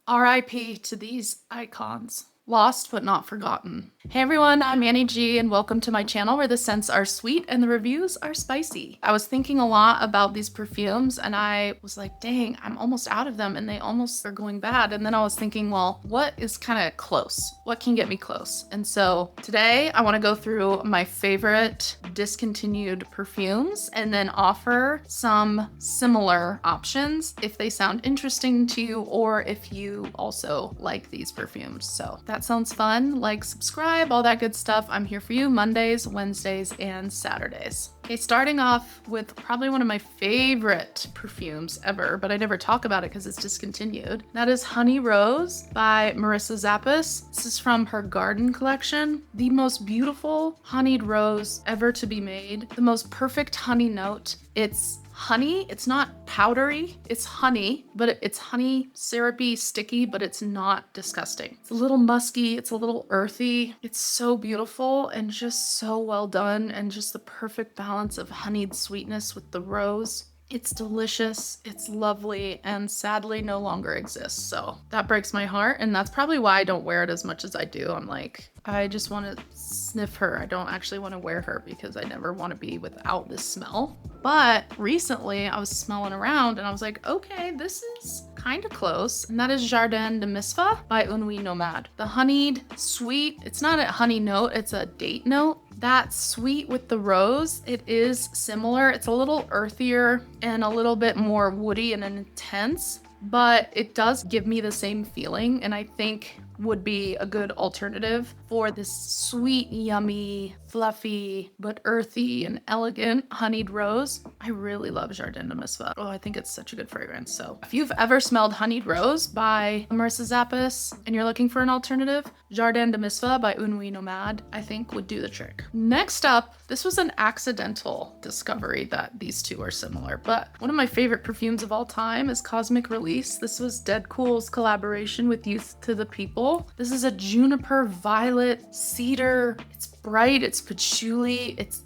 RIP to these icons. Lost but not forgotten. Hey everyone, I'm Annie G and welcome to my channel where the scents are sweet and the reviews are spicy. I was thinking a lot about these perfumes and I was like, dang, I'm almost out of them and they almost are going bad. And then I was thinking, well, what is kind of close? What can get me close? And so today I want to go through my favorite discontinued perfumes and then offer some similar options if they sound interesting to you or if you also like these perfumes. So that sounds fun. Like, subscribe, all that good stuff. I'm here for you Mondays, Wednesdays, and Saturdays. Okay, starting off with probably one of my favorite perfumes ever, but I never talk about it because it's discontinued. That is Honey Rose by Marissa Zappas. This is from her Garden collection. The most beautiful honeyed rose ever to be made. The most perfect honey note. It's honey. It's not powdery. It's honey, but it's honey, syrupy, sticky, but it's not disgusting. It's a little musky. It's a little earthy. It's so beautiful and just so well done and just the perfect balance of honeyed sweetness with the rose. It's delicious, it's lovely, and sadly no longer exists. So that breaks my heart, and that's probably why I don't wear it as much as I do. I'm like, I just want to sniff her. I don't actually want to wear her because I never want to be without this smell. But recently I was smelling around and I was like, okay, this is kind of close. And that is Jardin de Misfa by Une Nuit Nomade. The honeyed sweet, it's not a honey note, it's a date note. That sweet with the rose, it is similar. It's a little earthier and a little bit more woody and intense, but it does give me the same feeling, and I think would be a good alternative for this sweet, yummy, fluffy, but earthy and elegant honeyed rose. I really love Jardin de Misfa. Oh, I think it's such a good fragrance. So if you've ever smelled Honeyed Rose by Marissa Zappas and you're looking for an alternative, Jardin de Misfa by Une Nuit Nomade, I think would do the trick. Next up, this was an accidental discovery that these two are similar, but one of my favorite perfumes of all time is Cosmic Release. This was DedCool's collaboration with Youth to the People. This is a juniper, violet, cedar. It's bright, it's patchouli, it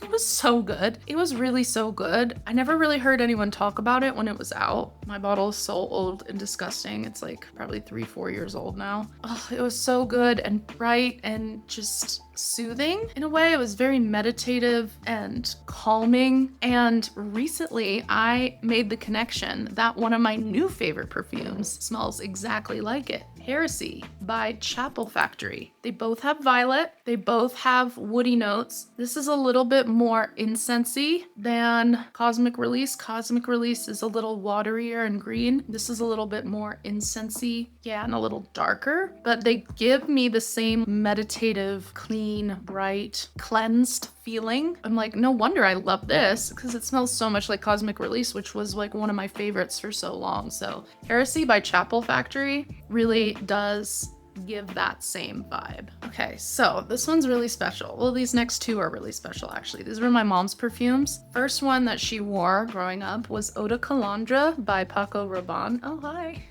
was so good. It was really so good. I never really heard anyone talk about it when it was out. My bottle is so old and disgusting. It's like probably 3-4 years old now. Oh, it was so good and bright and just soothing in a way. It was very meditative and calming. And recently I made the connection that one of my new favorite perfumes smells exactly like it. Heresy by Chapel Factory. They both have violet. They both have woody notes. This is a little bit more incensey than Cosmic Release. Cosmic Release is a little waterier and green. This is a little bit more incensey, yeah, and a little darker, but they give me the same meditative, clean, bright, cleansed feeling. I'm like, no wonder I love this because it smells so much like Cosmic Release, which was like one of my favorites for so long. So Heresy by Chapel Factory really does give that same vibe. Okay, so this one's really special. Well, these next two are really special, actually. These were my mom's perfumes. First one that she wore growing up was Eau de Calandre by Paco Rabanne. Oh, hi.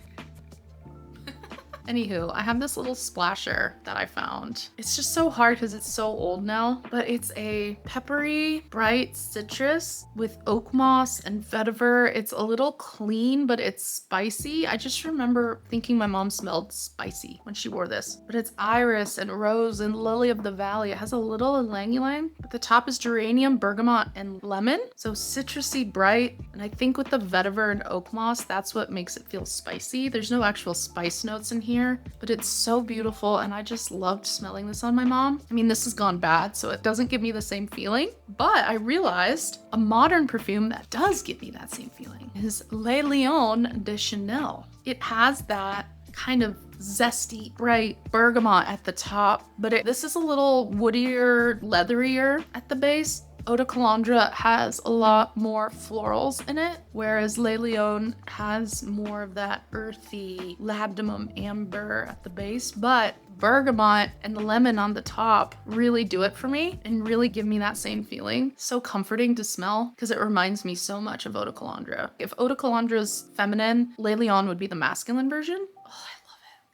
Anywho, I have this little splasher that I found. It's just so hard because it's so old now, but it's a peppery, bright citrus with oak moss and vetiver. It's a little clean, but it's spicy. I just remember thinking my mom smelled spicy when she wore this, but it's iris and rose and lily of the valley. It has a little ylang ylang, but the top is geranium, bergamot, and lemon. So citrusy, bright, and I think with the vetiver and oak moss, that's what makes it feel spicy. There's no actual spice notes in here, but it's so beautiful and I just loved smelling this on my mom. I mean, this has gone bad, so it doesn't give me the same feeling, but I realized a modern perfume that does give me that same feeling is Le Lion de Chanel. It has that kind of zesty, bright bergamot at the top, but this is a little woodier, leatherier at the base. Eau de Calandre has a lot more florals in it, whereas Le Lion has more of that earthy labdanum amber at the base, but bergamot and the lemon on the top really do it for me and really give me that same feeling. So comforting to smell because it reminds me so much of Eau de Calandre. If Eau de Calandre is feminine, Le Lion would be the masculine version. Oh,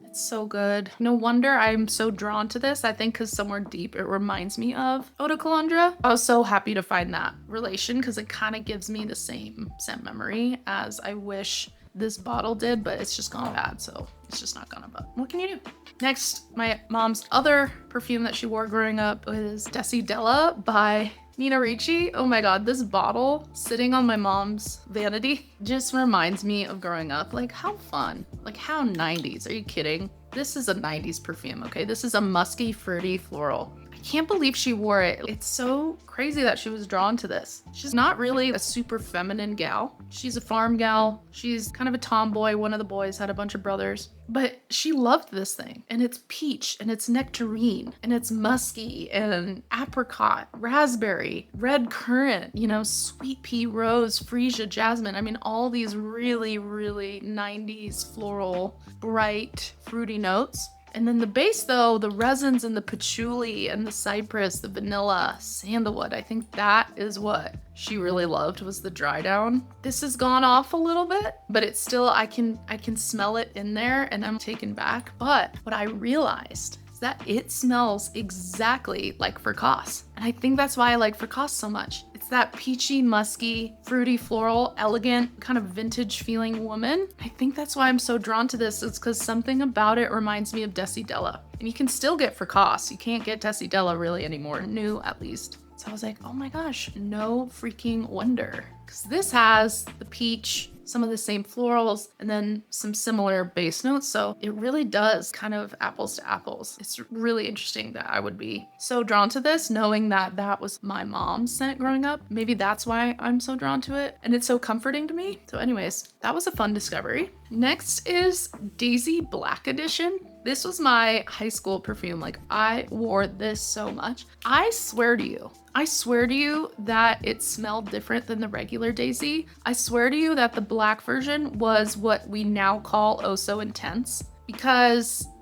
it's so good. No wonder I'm so drawn to this. I think because somewhere deep it reminds me of Eau de Calandre. I was so happy to find that relation because it kind of gives me the same scent memory as I wish this bottle did, but it's just gone bad, so it's just not gonna, but what can you do? Next, my mom's other perfume that she wore growing up was Deci Dela by Ricci. Oh my god, this bottle sitting on my mom's vanity just reminds me of growing up. Like, how fun. Like, how 90s. Are you kidding? This is a 90s perfume, okay? This is a musky, fruity floral. I can't believe she wore it. It's so crazy that she was drawn to this. She's not really a super feminine gal. She's a farm gal. She's kind of a tomboy. One of the boys had a bunch of brothers. But she loved this thing. And it's peach, and it's nectarine, and it's musky, and apricot, raspberry, red currant, sweet pea, rose, freesia, jasmine. I mean, all these really, really 90s floral, bright, fruity notes. And then the base, though, the resins and the patchouli and the cypress, the vanilla, sandalwood, I think that is what she really loved, was the dry down. This has gone off a little bit, but it's still, I can smell it in there, and I'm taken back. But what I realized is that it smells exactly like Fricasse. And I think that's why I like Fricasse so much. It's that peachy, musky, fruity, floral, elegant, kind of vintage feeling woman. I think that's why I'm so drawn to this. It's because something about it reminds me of Deci Dela. And you can still get Fricasse. You can't get Deci Dela really anymore, new at least. So I was like, oh my gosh, no freaking wonder. Because this has the peach, some of the same florals, and then some similar base notes. So it really does kind of apples to apples. It's really interesting that I would be so drawn to this, knowing that that was my mom's scent growing up. Maybe that's why I'm so drawn to it. And it's so comforting to me. So anyways, that was a fun discovery. Next is Deci Black Edition. This was my high school perfume. Like, I wore this so much. I swear to you that it smelled different than the regular Deci. I swear to you that the black version was what we now call Oh So Intense,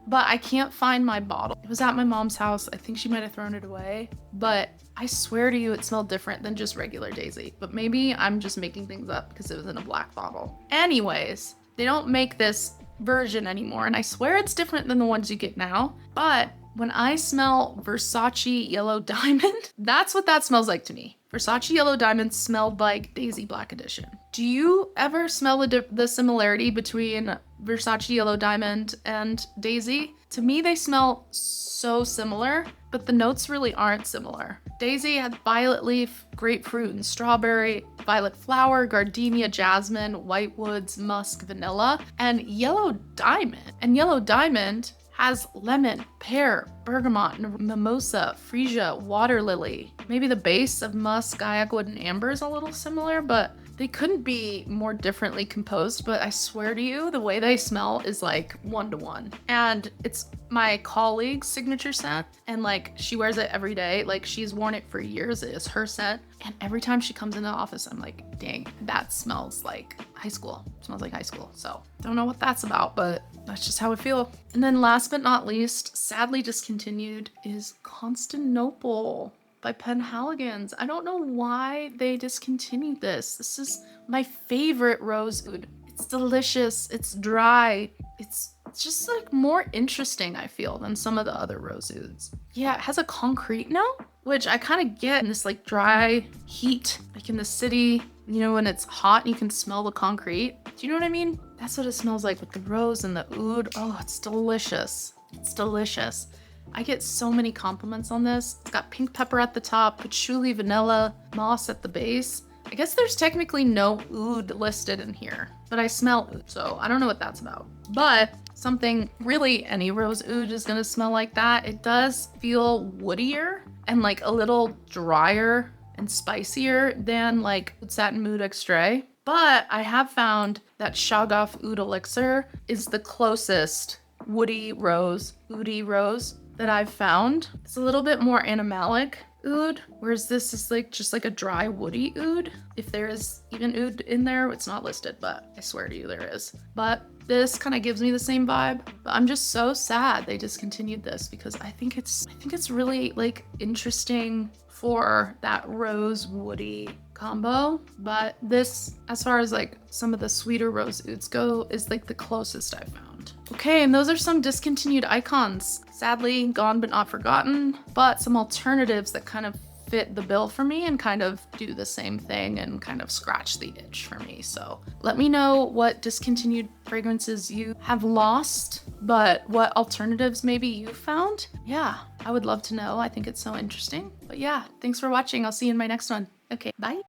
but I can't find my bottle. It was at my mom's house. I think she might have thrown it away, but I swear to you it smelled different than just regular Deci. But maybe I'm just making things up because it was in a black bottle. Anyways, they don't make this version anymore, and I swear it's different than the ones you get now, but when I smell Versace Yellow Diamond, that's what that smells like to me. Versace Yellow Diamond smelled like Deci Black Edition. Do you ever smell the similarity between Versace Yellow Diamond and Deci? To me, they smell so similar, but the notes really aren't similar. Deci had violet leaf, grapefruit and strawberry, violet flower, gardenia, jasmine, white woods, musk, vanilla, and Yellow Diamond has lemon, pear, bergamot, mimosa, freesia, water lily. Maybe the base of musk, guyakwood, and amber is a little similar, but they couldn't be more differently composed. But I swear to you, the way they smell is like 1-to-1. And it's my colleague's signature scent, and like, she wears it every day. Like, she's worn it for years. It is her scent. And every time she comes into the office, I'm like, dang, that smells like high school. It smells like high school. So don't know what that's about, but that's just how I feel. And then last but not least, sadly discontinued, is Constantinople by Penhaligon's. I don't know why they discontinued this. This is my favorite rose oud. It's delicious. It's dry. It's just like more interesting, I feel, than some of the other rose ouds. Yeah, it has a concrete note, which I kind of get in this like dry heat, like in the city, when it's hot and you can smell the concrete. Do you know what I mean? That's what it smells like with the rose and the oud. Oh, it's delicious. It's delicious. I get so many compliments on this. It's got pink pepper at the top, patchouli, vanilla, moss at the base. I guess there's technically no oud listed in here, but I smell oud, so I don't know what that's about. But something, really any rose oud is gonna smell like that. It does feel woodier and like a little drier and spicier than like Satin Mood Extrait. But I have found that Shoggoth Oud Elixir is the closest woody rose, oudy rose that I've found. It's a little bit more animalic oud, whereas this is like just like a dry woody oud. If there is even oud in there, it's not listed, but I swear to you there is. But this kind of gives me the same vibe. But I'm just so sad they discontinued this, because I think it's really like interesting for that rose woody combo. But this, as far as like some of the sweeter rose ouds go, is like the closest I've found. Okay, and those are some discontinued icons. Sadly, gone but not forgotten, but some alternatives that kind of fit the bill for me and kind of do the same thing and kind of scratch the itch for me. So let me know what discontinued fragrances you have lost, but what alternatives maybe you found. Yeah, I would love to know. I think it's so interesting. But yeah, thanks for watching. I'll see you in my next one. Okay, bye.